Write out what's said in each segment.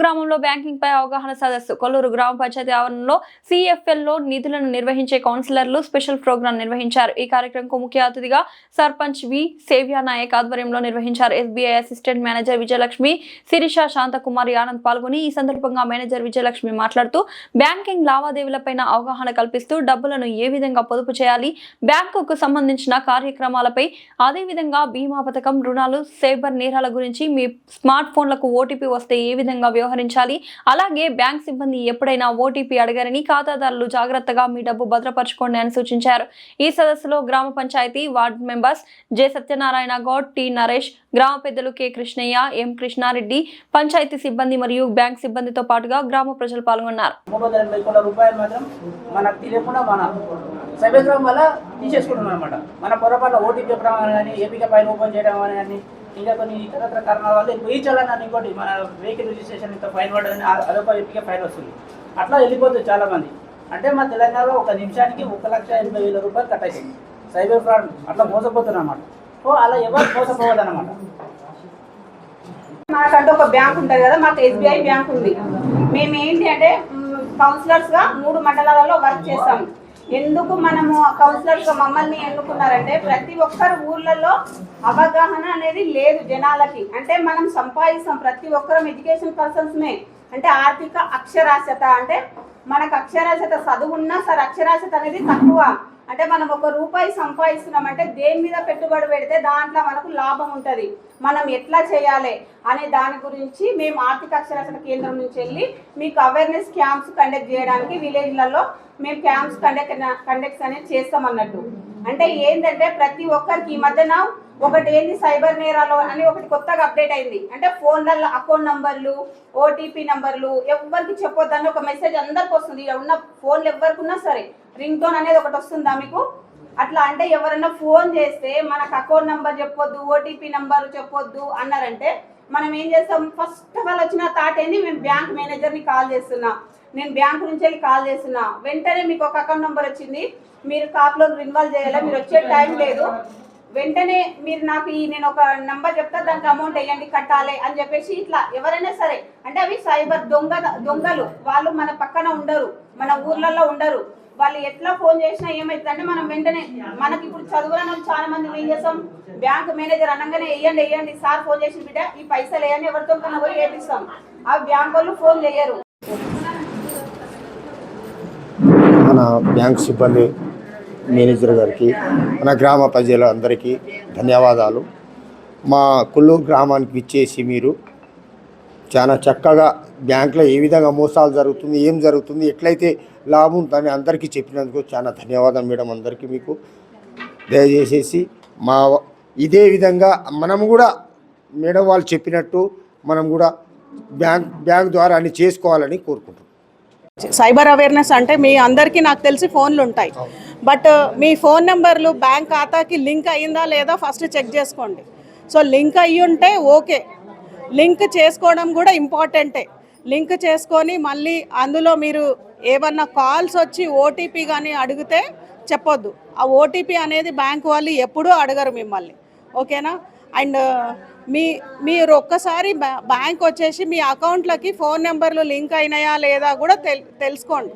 గ్రామంలో బ్యాంకింగ్ పై అవగాహన సదస్సు కొల్లూరు గ్రామ పంచాయతీ ఆవరణలో CFL లో నిధులను నిర్వహించే కౌన్సిలర్లు స్పెషల్ ప్రోగ్రాం నిర్వహించారు. ఈ కార్యక్రమంకు ముఖ్య అతిథిగా సర్పంచ్ వి సేవ్యా నాయక్ ఆధ్వర్యంలో నిర్వహించారు. SBI assistant manager Vijayalakshmi, Sirisha, Shanthakumari Anand పాల్గొని ఈ సందర్భంగా మేనేజర్ విజయలక్ష్మి మాట్లాడుతూ బ్యాంకింగ్ లావాదేవీలపైన అవగాహన కల్పిస్తూ డబ్బులను ఏ విధంగా పొదుపు చేయాలి, బ్యాంకుకు సంబంధించిన కార్యక్రమాలపై, అదేవిధంగా బీమా పథకం, రుణాలు, సైబర్ నేరాల గురించి, మీ స్మార్ట్ ఫోన్లకు OTP వస్తే ఏ విధంగా వ్యవహరించాలి, అలాగే బ్యాంక్ సిబ్బంది ఎప్పుడైనా OTP అడగారని ఖాతాదారులు జాగ్రత్తగా మీ డబ్బు భద్రపరచుకోండి అని సూచించారు. ఈ సదస్సులో గ్రామ panchayat ward members J Satyanarayana Goud, T Naresh, గ్రామ పెద్దలు కె కృష్ణయ్య, ఎం కృష్ణారెడ్డి, పంచాయతీ సిబ్బంది మరియు బ్యాంక్ సిబ్బందితో పాటుగా గ్రామ ప్రజలు పాల్గొన్నారు. మన పొరపాటు OTP కానీ ఏపీకే ఫైల్ ఓపెన్ చేయడం కానీ ఇంకా కొన్ని ఇతర కారణాల వల్ల వేయించాలని ఇంకోటి మన వెహికల్ రిజిస్ట్రేషన్ ఇంకా ఫైన్ పడదని అదొక ఏపీకే ఫైన్ వస్తుంది. అట్లా వెళ్ళిపోతుంది చాలామంది. అంటే మా తెలంగాణలో ఒక నిమిషానికి 1,80,000 రూపాయలు కట్ అవుతుంది సైబర్ ఫ్రాడ్. అట్లా మోసపోతున్నారు అన్నమాట. సో అలా ఎవరు మోసపోవద్దు అనమాట. మాకంటే ఒక బ్యాంక్ ఉంటుంది కదా, మాకు SBI బ్యాంక్ ఉంది. మేము ఏంటి అంటే కౌన్సిలర్స్గా 3 మండలాలలో వర్క్ చేస్తాము. ఎందుకు మనము కౌన్సిలర్స్గా మమ్మల్ని ఎన్నుకున్నారంటే ప్రతి ఒక్కరు ఊర్లలో అవగాహన అనేది లేదు జనాలకి. అంటే మనం సంపాదిస్తాం, ప్రతి ఒక్కరం ఎడ్యుకేషన్ పర్సన్స్మే. అంటే ఆర్థిక అక్షరాస్యత అంటే మనకు అక్షరాస్యత చదువున్నా సరే అక్షరాస్యత అనేది తక్కువ. అంటే మనం ₹1 సంపాదిస్తున్నామంటే దేని మీద పెట్టుబడి పెడితే దాంట్లో మనకు లాభం ఉంటుంది, మనం ఎట్లా చేయాలి అనే దాని గురించి మేము ఆర్థిక అక్షరాస్యత కేంద్రం నుంచి వెళ్ళి మీకు అవేర్నెస్ క్యాంప్స్ కండక్ట్ చేయడానికి విలేజ్లలో మేము క్యాంప్స్ కండక్ట్స్ అనేది చేస్తామన్నట్టు. అంటే ఏంటంటే ప్రతి ఒక్కరికి ఈ మధ్యన ఒకటి ఏంది సైబర్ నేరాలు అని ఒకటి కొత్తగా అప్డేట్ అయింది. అంటే ఫోన్లలో అకౌంట్ నంబర్లు, OTP నంబర్లు ఎవరికి చెప్పొద్దని ఒక మెసేజ్ అందరికి వస్తుంది. ఉన్న ఫోన్లు ఎవరికి ఉన్నా సరే రింగ్ టోన్ అనేది ఒకటి వస్తుందా మీకు? అట్లా అంటే ఎవరైనా ఫోన్ చేస్తే మనకు అకౌంట్ నంబర్ చెప్పొద్దు, OTP నంబర్ చెప్పొద్దు అన్నారంటే మనం ఏం చేస్తాం? ఫస్ట్ ఆఫ్ ఆల్ వచ్చిన థాట్ ఏంది, మేము బ్యాంక్ మేనేజర్ని కాల్ చేస్తున్నా, నేను బ్యాంక్ నుంచి వెళ్ళి కాల్ చేస్తున్నా, వెంటనే మీకు ఒక అకౌంట్ నెంబర్ వచ్చింది, మీరు కాప్లో ఇన్వాల్వ్ చేయాలి, మీరు వచ్చే టైం లేదు, వెంటనే మీరు నాకు నేను ఒక నెంబర్ చెప్తా, దానికి అమౌంట్ వేయండి, కట్టాలి అని చెప్పేసి ఇట్లా ఎవరైనా సరే. అంటే అవి సైబర్ దొంగలు. వాళ్ళు మన పక్కన ఉండరు, మన ఊర్లలో ఉండరు. వాళ్ళు ఎట్లా ఫోన్ చేసినా ఏమవుతుందంటే మనం వెంటనే మనకి ఇప్పుడు చదువులను చాలా మంది ఏం చేస్తాం, బ్యాంక్ మేనేజర్ అనగానే వేయండి సార్ ఫోన్ చేసి బిడ్డ ఈ పైసలు వేయండి, ఎవరితో కన్నా పోయి వేపిస్తాం. ఆ బ్యాంక్ వాళ్ళు ఫోన్ చేయరు. మన బ్యాంక్ సిబ్బంది, మేనేజర్ గారికి, మన గ్రామ ప్రజలందరికీ ధన్యవాదాలు. మా కొల్లూరు గ్రామానికి ఇచ్చేసి మీరు చాలా చక్కగా బ్యాంకులో ఏ విధంగా మోసాలు జరుగుతుంది, ఏం జరుగుతుంది, ఎట్లయితే లాభం ఉందని అందరికీ చెప్పినందుకు చాలా ధన్యవాదాలు మేడం. అందరికీ మీకు దయచేసేసి ఇదే విధంగా మనం కూడా మేడం వాళ్ళు చెప్పినట్టు మనం కూడా బ్యాంక్ ద్వారా అన్ని చేసుకోవాలని కోరుకుంటున్నాం. సైబర్ అవేర్నెస్ అంటే మీ అందరికీ నాకు తెలిసి ఫోన్లు ఉంటాయి, బట్ మీ ఫోన్ నెంబర్లు బ్యాంక్ ఖాతాకి లింక్ అయ్యిందా లేదా ఫస్ట్ చెక్ చేసుకోండి. సో లింక్ అయ్యి ఉంటే ఓకే, లింక్ చేసుకోవడం కూడా ఇంపార్టెంటే. లింక్ చేసుకొని మళ్ళీ అందులో మీరు ఏమన్నా కాల్స్ వచ్చి OTP కానీ అడిగితే చెప్పొద్దు. ఆ OTP అనేది బ్యాంక్ వాళ్ళు ఎప్పుడూ అడగరు మిమ్మల్ని, ఓకేనా? అండ్ మీరు ఒక్కసారి బ్యాంక్ వచ్చేసి మీ అకౌంట్లకి ఫోన్ నెంబర్లు లింక్ అయినాయా లేదా కూడా తెలుసుకోండి.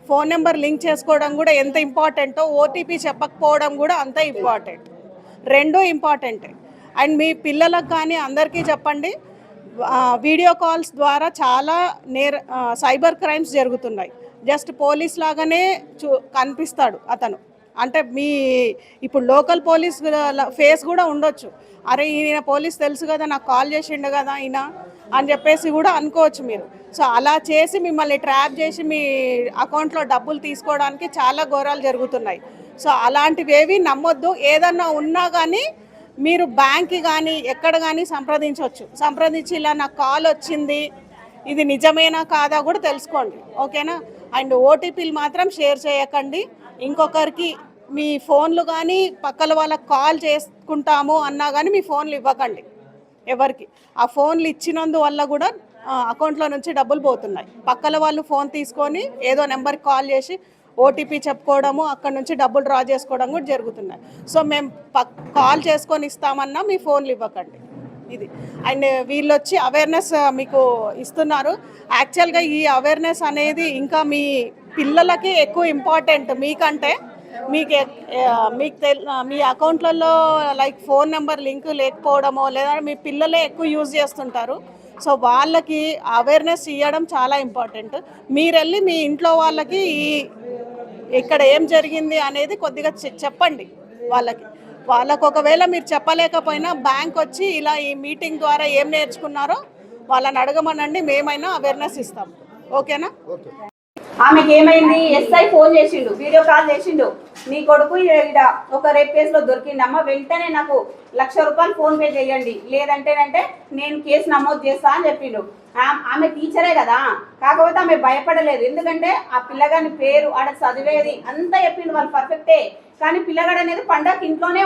ఫోన్ నెంబర్ లింక్ చేసుకోవడం కూడా ఎంత ఇంపార్టెంటో OTP చెప్పకపోవడం కూడా అంత ఇంపార్టెంట్. రెండూ ఇంపార్టెంటే. అండ్ మీ పిల్లలకు కానీ అందరికీ చెప్పండి, వీడియో కాల్స్ ద్వారా చాలా సైబర్ క్రైమ్స్ జరుగుతున్నాయి. జస్ట్ పోలీస్ లాగానే కనిపిస్తాడు అతను. అంటే ఇప్పుడు లోకల్ పోలీస్ ఫేస్ కూడా ఉండొచ్చు, అరే ఈయన పోలీస్ తెలుసు కదా, నాకు కాల్ చేసిండు కదా ఈయన అని చెప్పేసి కూడా అనుకోవచ్చు మీరు. సో అలా చేసి మిమ్మల్ని ట్రాప్ చేసి మీ అకౌంట్లో డబ్బులు తీసుకోవడానికి చాలా ఘోరాలు జరుగుతున్నాయి. సో అలాంటివేవి నమ్మొద్దు. ఏదన్నా ఉన్నా కానీ మీరు బ్యాంక్కి కానీ ఎక్కడ కానీ సంప్రదించి ఇలా నాకు కాల్ వచ్చింది, ఇది నిజమేనా కాదా కూడా తెలుసుకోండి, ఓకేనా? అండ్ OTPలు మాత్రం షేర్ చేయకండి ఇంకొకరికి. మీ ఫోన్లు కానీ పక్కల వాళ్ళకి కాల్ చేసుకుంటాము అన్నా కానీ మీ ఫోన్లు ఇవ్వకండి ఎవరికి. ఆ ఫోన్లు ఇచ్చినందువల్ల కూడా అకౌంట్లో నుంచి డబ్బులు పోతున్నాయి. పక్కల వాళ్ళు ఫోన్ తీసుకొని ఏదో నెంబర్కి కాల్ చేసి OTP చెప్పుకోవడము, అక్కడ నుంచి డబ్బులు డ్రా చేసుకోవడం కూడా జరుగుతున్నాయి. సో మేము కాల్ చేసుకొని ఇస్తామన్నా మీ ఫోన్లు ఇవ్వకండి. ఇది. అండ్ వీళ్ళు వచ్చి అవేర్నెస్ మీకు ఇస్తున్నారు. యాక్చువల్గా ఈ అవేర్నెస్ అనేది ఇంకా మీ పిల్లలకి ఎక్కువ ఇంపార్టెంట్ మీకంటే. మీకు మీ అకౌంట్లలో లైక్ ఫోన్ నెంబర్ లింక్ లేకపోవడమో లేదా మీ పిల్లలే ఎక్కువ యూజ్ చేస్తుంటారు. సో వాళ్ళకి అవేర్నెస్ ఇవ్వడం చాలా ఇంపార్టెంట్. మీరు వెళ్ళి మీ ఇంట్లో వాళ్ళకి ఇక్కడ ఏం జరిగింది అనేది కొద్దిగా చెప్పండి వాళ్ళకు ఒకవేళ మీరు చెప్పలేకపోయినా బ్యాంక్ వచ్చి ఇలా ఈ మీటింగ్ ద్వారా ఏం నేర్చుకున్నారో వాళ్ళని అడగమనండి, మేమైనా అవేర్నెస్ ఇస్తాం. ఓకేనా? ఆమెకి ఏమైంది, ఎస్ఐ ఫోన్ చేసిండు, వీడియో కాల్ చేసిండు, నీ కొడుకు ఇక్కడ ఒక రేప్ కేసులో దొరికిందమ్మ, వెంటనే నాకు 1,00,000 రూపాయలు ఫోన్పే చేయండి, లేదంటేనంటే నేను కేసు నమోదు చేస్తా అని చెప్పిండు. ఆమె టీచరే కదా, కాకపోతే ఆమె భయపడలేదు. ఎందుకంటే ఆ పిల్లగాని పేరు ఆడ చదివేది అంతా చెప్పిండు, వాళ్ళు పర్ఫెక్టే. కానీ పిల్లగాడు అనేది పండగకి ఇంట్లోనే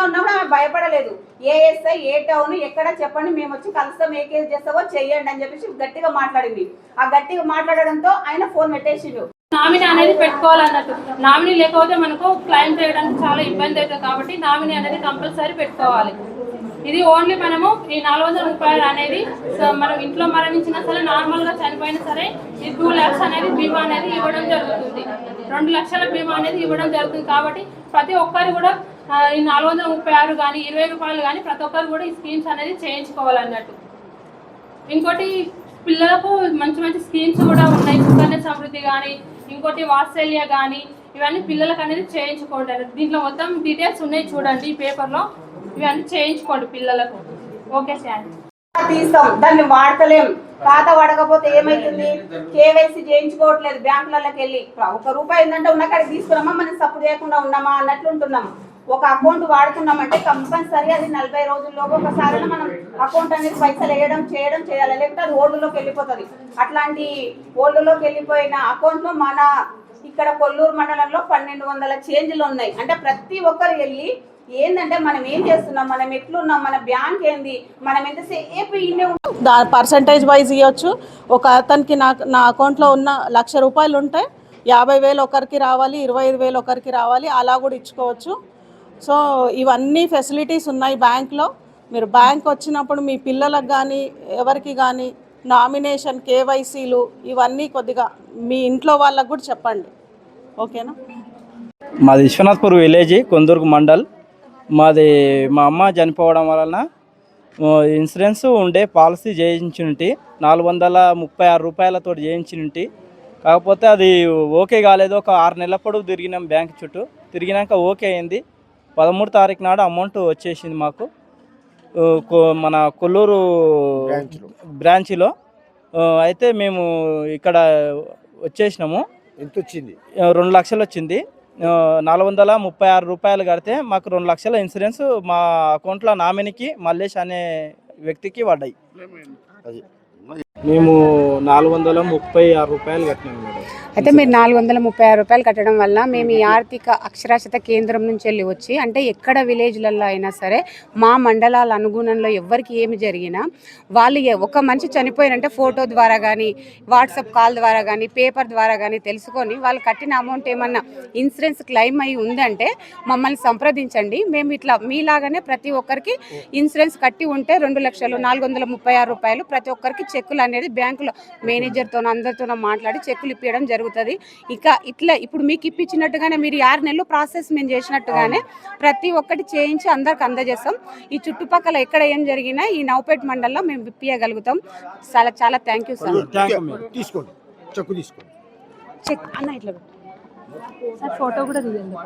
ఉన్నప్పుడు ఆమె భయపడలేదు. ఏ ఎస్ఐ ఏ టౌన్ ఎక్కడ చెప్పండి, మేము వచ్చి కలుస్తాం, ఏ కేసు చేస్తావో చెయ్యండి అని చెప్పేసి గట్టిగా మాట్లాడింది. ఆ గట్టిగా మాట్లాడడంతో ఆయన ఫోన్ పెట్టేసిండు. నామినీ అనేది పెట్టుకోవాలన్నట్టు. నామినీ లేకపోతే మనకు క్లెయిమ్ చేయడానికి చాలా ఇబ్బంది అవుతుంది కాబట్టి నామినీ అనేది కంపల్సరీ పెట్టుకోవాలి. ఇది ఓన్లీ మనము ఈ 400 రూపాయలు అనేది మనం ఇంట్లో మరణించినా సరే, నార్మల్గా చనిపోయినా సరే, ఈ 2 lakhs అనేది బీమా అనేది ఇవ్వడం జరుగుతుంది. 2 లక్షల బీమా అనేది ఇవ్వడం జరుగుతుంది. కాబట్టి ప్రతి ఒక్కరు కూడా ఈ 436 కానీ 20 రూపాయలు కానీ ప్రతి ఒక్కరు కూడా ఈ స్కీమ్స్ అనేది చేయించుకోవాలన్నట్టు. ఇంకోటి పిల్లలకు మంచి మంచి స్కీమ్స్ కూడా ఉన్నాయి. సుకన్య సమృద్ధి కానీ, ఇంకోటి వాత్సల్య కానీ, ఇవన్నీ పిల్లలకు అనేది చేయించుకోండి. దీంట్లో మొత్తం డీటెయిల్స్ ఉన్నాయి చూడండి ఈ పేపర్లో, ఇవన్నీ చేయించుకోండి పిల్లలకు. ఓకే సార్, తీస్తాం, దాన్ని వాడతలేం. ఖాతా వాడకపోతే ఏమైతుంది, కేవైసీ చేయించుకోవట్లేదు బ్యాంకులకి వెళ్ళి. 1 రూపాయి ఏంటంటే ఉన్న కాడికి తీసుకున్నామా, మనం సపోర్ట్ చేయకుండా ఉన్నామా అన్నట్లు ఉంటున్నాం. ఒక అకౌంట్ వాడుతున్నామంటే కంపల్సరీ అది 40 రోజుల్లోపు ఒకసారి మనం అకౌంట్ అనేది పైసలు వేయడం చేయాలి, లేకపోతే అది ఓల్డ్లోకి వెళ్ళిపోతుంది. అట్లాంటి ఓల్డ్లోకి వెళ్ళిపోయిన అకౌంట్లో మన ఇక్కడ కొల్లూరు మండలంలో 1200 చేంజ్లు ఉన్నాయి. అంటే ప్రతి ఒక్కరు వెళ్ళి ఏంటంటే మనం ఏం చేస్తున్నాం, మనం ఎట్లున్నాం, మన బ్యాంక్ ఏంది, మనం ఎంతసేపు ఇన్నే పర్సంటేజ్ వైజ్ ఇవ్వచ్చు. ఒక అతనికి నా అకౌంట్లో ఉన్న 1,00,000 రూపాయలు ఉంటే 50,000 ఒకరికి రావాలి, 25,000 ఒకరికి రావాలి, అలా కూడా ఇచ్చుకోవచ్చు. సో ఇవన్నీ ఫెసిలిటీస్ ఉన్నాయి బ్యాంక్లో. మీరు బ్యాంక్ వచ్చినప్పుడు మీ పిల్లలకు కానీ ఎవరికి కానీ నామినేషన్, కేవైసీలు ఇవన్నీ కొద్దిగా మీ ఇంట్లో వాళ్ళకు కూడా చెప్పండి. ఓకేనా? మాది విశ్వనాథ్పూర్ విలేజ్, కొందూరు మండల్. మా అమ్మ చనిపోవడం వలన ఇన్సూరెన్స్ ఉండే పాలసీ చేయించుంటి 436 రూపాయలతో చేయించుంటి. కాకపోతే అది ఓకే కాలేదు. ఒక 6 నెలల పొడవు తిరిగినాం బ్యాంక్ చుట్టూ. తిరిగినాక ఓకే అయింది. 13వ తారీఖు నాడు అమౌంట్ వచ్చేసింది మాకు మన కొల్లూరు బ్రాంచ్లో. అయితే మేము ఇక్కడ వచ్చేసినాము. ఎంత వచ్చింది? 2 లక్షలు వచ్చింది. 436 రూపాయలు కడితే మాకు 2 లక్షల ఇన్సూరెన్స్ మా అకౌంట్లో నామినీకి మల్లేష్ అనే వ్యక్తికి పడ్డాయి. మేము 436 రూపాయలు కట్టినాము మేడం. అయితే మీరు 436 రూపాయలు కట్టడం వల్ల మేము ఈ ఆర్థిక అక్షరాస్యత కేంద్రం నుంచి వెళ్ళి వచ్చి, అంటే ఎక్కడ విలేజ్లలో అయినా సరే మా మండలాల అనుగుణంలో ఎవరికి ఏమి జరిగినా వాళ్ళు ఒక మనిషి చనిపోయినంటే ఫోటో ద్వారా కానీ, వాట్సాప్ కాల్ ద్వారా కానీ, పేపర్ ద్వారా కానీ తెలుసుకొని వాళ్ళు కట్టిన అమౌంట్ ఏమన్నా ఇన్సూరెన్స్ క్లెయిమ్ అయ్యి ఉందంటే మమ్మల్ని సంప్రదించండి. మేము ఇట్లా మీలాగానే ప్రతి ఒక్కరికి ఇన్సూరెన్స్ కట్టి ఉంటే 2,436 రూపాయలు ప్రతి ఒక్కరికి చెక్కులు అనేది బ్యాంకులో మేనేజర్తో అందరితో మాట్లాడి చెక్కులు ఇప్పించడం జరుగుతుంది. ఇక ఇట్లా ఇప్పుడు మీకు ఇప్పించినట్టుగానే మీరు 6 నెలలు ప్రాసెస్ మేము చేసినట్టుగానే ప్రతి ఒక్కటి చేయించి అందరికి అందజేస్తాం. ఈ చుట్టుపక్కల ఎక్కడ ఏం జరిగినా ఈ నౌపేట్ మండలంలో మేము ఇప్పించగలుగుతాం. చాలా చాలా థ్యాంక్ యూ సార్. తీసుకోండి, చెక్కు తీసుకోండి. చెక్ అన్న ఇట్లా సార్ ఫోటో కూడా తీయండి.